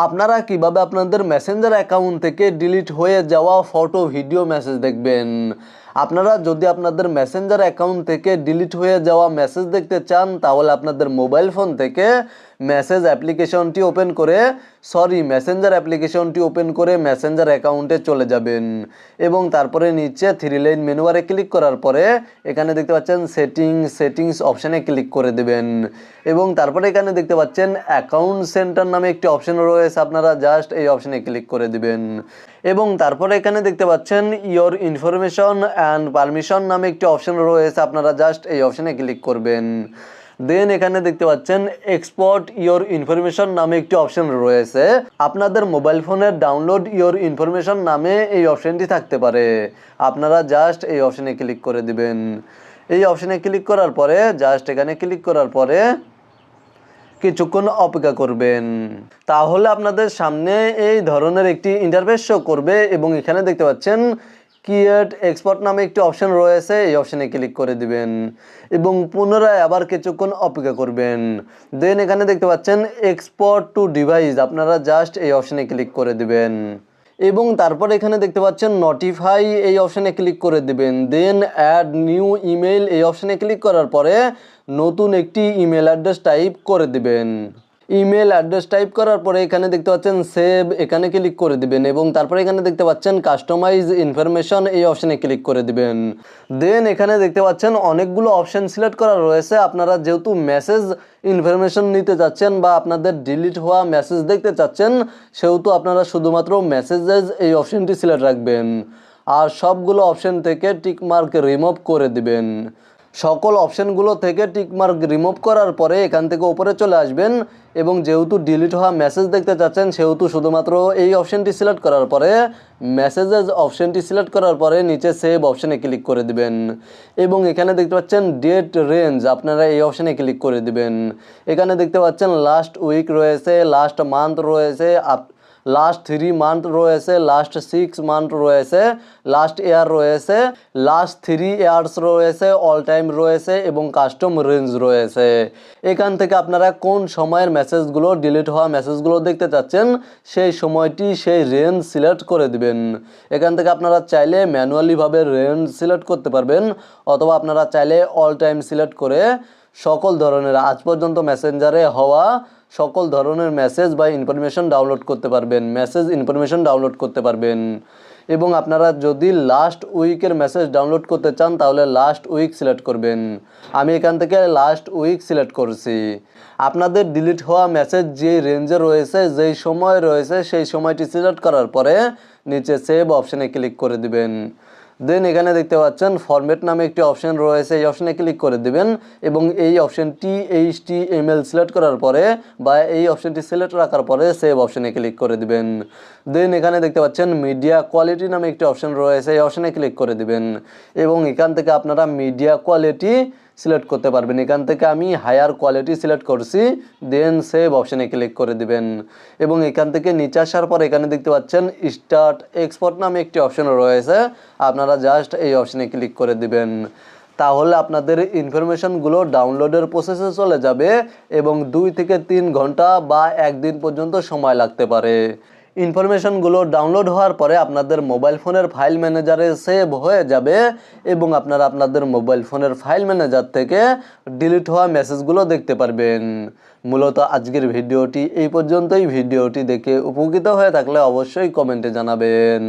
আপনারা কিভাবে আপনাদের মেসেঞ্জার অ্যাকাউন্ট থেকে ডিলিট হয়ে যাওয়া ফটো ভিডিও মেসেজ দেখবেন। আপনারা যদি আপনাদের মেসেঞ্জার অ্যাকাউন্ট থেকে ডিলিট হয়ে যাওয়া মেসেজ দেখতে চান তাহলে আপনাদের মোবাইল ফোন থেকে মেসেঞ্জার অ্যাপ্লিকেশনটি ওপেন করে মেসেঞ্জার অ্যাকাউন্টে চলে যাবেন এবং তারপরে নিচে 3 লাইন মেনু বারে ক্লিক করার পরে এখানে দেখতে পাচ্ছেন সেটিংস অপশানে ক্লিক করে দেবেন এবং তারপরে এখানে দেখতে পাচ্ছেন অ্যাকাউন্ট সেন্টার নামে একটি অপশন রয়েছে, আপনারা জাস্ট এই অপশানে ক্লিক করে দিবেন এবং তারপরে এখানে দেখতে পাচ্ছেন ইয়োর ইনফরমেশন অ্যান্ড পারমিশন নামে একটি অপশন রয়েছে, আপনারা জাস্ট এই অপশানে ক্লিক করবেন। দেন এখানে দেখতে পাচ্ছেন এক্সপোর্ট ইয়োর ইনফরমেশন নামে একটি অপশন রয়েছে, আপনাদের মোবাইল ফোনের ডাউনলোড ইয়োর ইনফরমেশন নামে এই অপশনটি থাকতে পারে, আপনারা জাস্ট এই অপশানে ক্লিক করে দিবেন। এই অপশানে ক্লিক করার পরে জাস্ট এখানে ক্লিক করার পরে কিছুক্ষণ অপেক্ষা করবেন, তাহলে আপনাদের সামনে এই ধরনের একটি ইন্টারফেস শো করবে এবং এখানে দেখতে পাচ্ছেন ক্রিয়েট এক্সপোর্ট নামে একটি অপশন রয়েছে, এই অপশানে ক্লিক করে দিবেন এবং পুনরায় আবার কিছুক্ষণ অপেক্ষা করবেন। দেন এখানে দেখতে পাচ্ছেন এক্সপোর্ট টু ডিভাইস, আপনারা জাস্ট এই অপশানে ক্লিক করে দিবেন এবং তারপর এখানে দেখতে পাচ্ছেন নোটিফাই, এই অপশানে ক্লিক করে দিবেন। দেন অ্যাড নিউ ইমেল, এই অপশানে ক্লিক করার পরে নতুন একটি ইমেল অ্যাড্রেস টাইপ করে দিবেন। ইমেল অ্যাড্রেস টাইপ করার পরে এখানে দেখতে পাচ্ছেন সেভ, এখানে ক্লিক করে দিবেন এবং তারপরে এখানে দেখতে পাচ্ছেন কাস্টমাইজ ইনফরমেশন, এই অপশানে ক্লিক করে দিবেন। দেন এখানে দেখতে পাচ্ছেন অনেকগুলো অপশান সিলেক্ট করা রয়েছে, আপনারা যেহেতু মেসেজ ইনফরমেশন নিতে চাচ্ছেন বা আপনাদের ডিলিট হওয়া মেসেজ দেখতে চাচ্ছেন সেহেতু আপনারা শুধুমাত্র মেসেজেস এই অপশানটি সিলেক্ট রাখবেন আর সবগুলো অপশান থেকে টিকমার্ক রিমুভ করে দিবেন। সকল অপশানগুলো থেকে টিকমার্ক রিমুভ করার পরে এখান থেকে উপরে চলে আসবেন এবং যেহেতু ডিলিট হওয়া মেসেজ দেখতে চাচ্ছেন সেহেতু শুধুমাত্র এই অপশানটি সিলেক্ট করার পরে মেসেজেস অপশানটি সিলেক্ট করার পরে নিচে সেভ অপশানে ক্লিক করে দিবেন এবং এখানে দেখতে পাচ্ছেন ডেট রেঞ্জ, আপনারা এই অপশানে ক্লিক করে দিবেন। এখানে দেখতে পাচ্ছেন লাস্ট উইক রয়েছে, লাস্ট মান্থ রয়েছে, লাস্ট 3 মান্থ রয়েছে, লাস্ট 6 মান্থ রয়েছে, লাস্ট ইয়ার রয়েছে, লাস্ট 3 ইয়ার্স রয়েছে, অল টাইম রয়েছে এবং কাস্টম রেঞ্জ রয়েছে। এখান থেকে আপনারা কোন সময়ের মেসেজগুলো ডিলিট হওয়া মেসেজগুলো দেখতে চাচ্ছেন সেই সময়টি সেই রেঞ্জ সিলেক্ট করে দিবেন। এখান থেকে আপনারা চাইলে ম্যানুয়ালিভাবে রেঞ্জ সিলেক্ট করতে পারবেন অথবা আপনারা চাইলে অল টাইম সিলেক্ট করে সকল ধরনের আজ পর্যন্ত মেসেঞ্জারে হওয়া সকল ধরনের মেসেজ বা ইনফরমেশন ডাউনলোড করতে পারবেন এবং আপনারা যদি লাস্ট উইকের মেসেজ ডাউনলোড করতে চান তাহলে লাস্ট উইক সিলেক্ট করবেন। আমি এখান থেকে লাস্ট উইক সিলেক্ট করছি। আপনাদের ডিলিট হওয়া মেসেজ যে রেঞ্জে রয়েছে যেই সময় রয়েছে সেই সময়টি সিলেক্ট করার পরে নিচে সেভ অপশানে ক্লিক করে দিবেন। দেন এখানে দেখতে পাচ্ছেন ফরম্যাট নামে একটি অপশান রয়েছে, এই অপশানে ক্লিক করে দিবেন এবং এই অপশানটি HTML সিলেক্ট করার পরে বা এই অপশানটি সিলেক্ট রাখার পরে সেভ অপশানে ক্লিক করে দিবেন। দেন এখানে দেখতে পাচ্ছেন মিডিয়া কোয়ালিটি নামে একটি অপশান রয়েছে, এই অপশানে ক্লিক করে দিবেন এবং এখান থেকে আপনারা মিডিয়া কোয়ালিটি সিলেক্ট করতে পারবেন। এখান থেকে আমি হায়ার কোয়ালিটি সিলেক্ট করছি, দেন সেভ অপশানে ক্লিক করে দিবেন এবং এখান থেকে নিচে আসার পর এখানে দেখতে পাচ্ছেন স্টার্ট এক্সপোর্ট নামে একটি অপশান রয়েছে, আপনারা জাস্ট এই অপশানে ক্লিক করে দিবেন। তাহলে আপনাদের ইনফরমেশনগুলো ডাউনলোডের প্রসেসে চলে যাবে এবং 2 থেকে 3 ঘন্টা বা 1 দিন পর্যন্ত সময় লাগতে পারে। ইনফরমেশনগুলো ডাউনলোড হওয়ার পরে আপনাদের মোবাইল ফোনের ফাইল ম্যানেজারে সেভ হয়ে যাবে এবং আপনারা আপনাদের মোবাইল ফোনের ফাইল ম্যানেজার থেকে ডিলিট হওয়া মেসেজগুলো দেখতে পারবেন। মূলত আজকের ভিডিওটি এই পর্যন্তই। ভিডিওটি দেখে উপকৃত হয়ে থাকলে অবশ্যই কমেন্টে জানাবেন।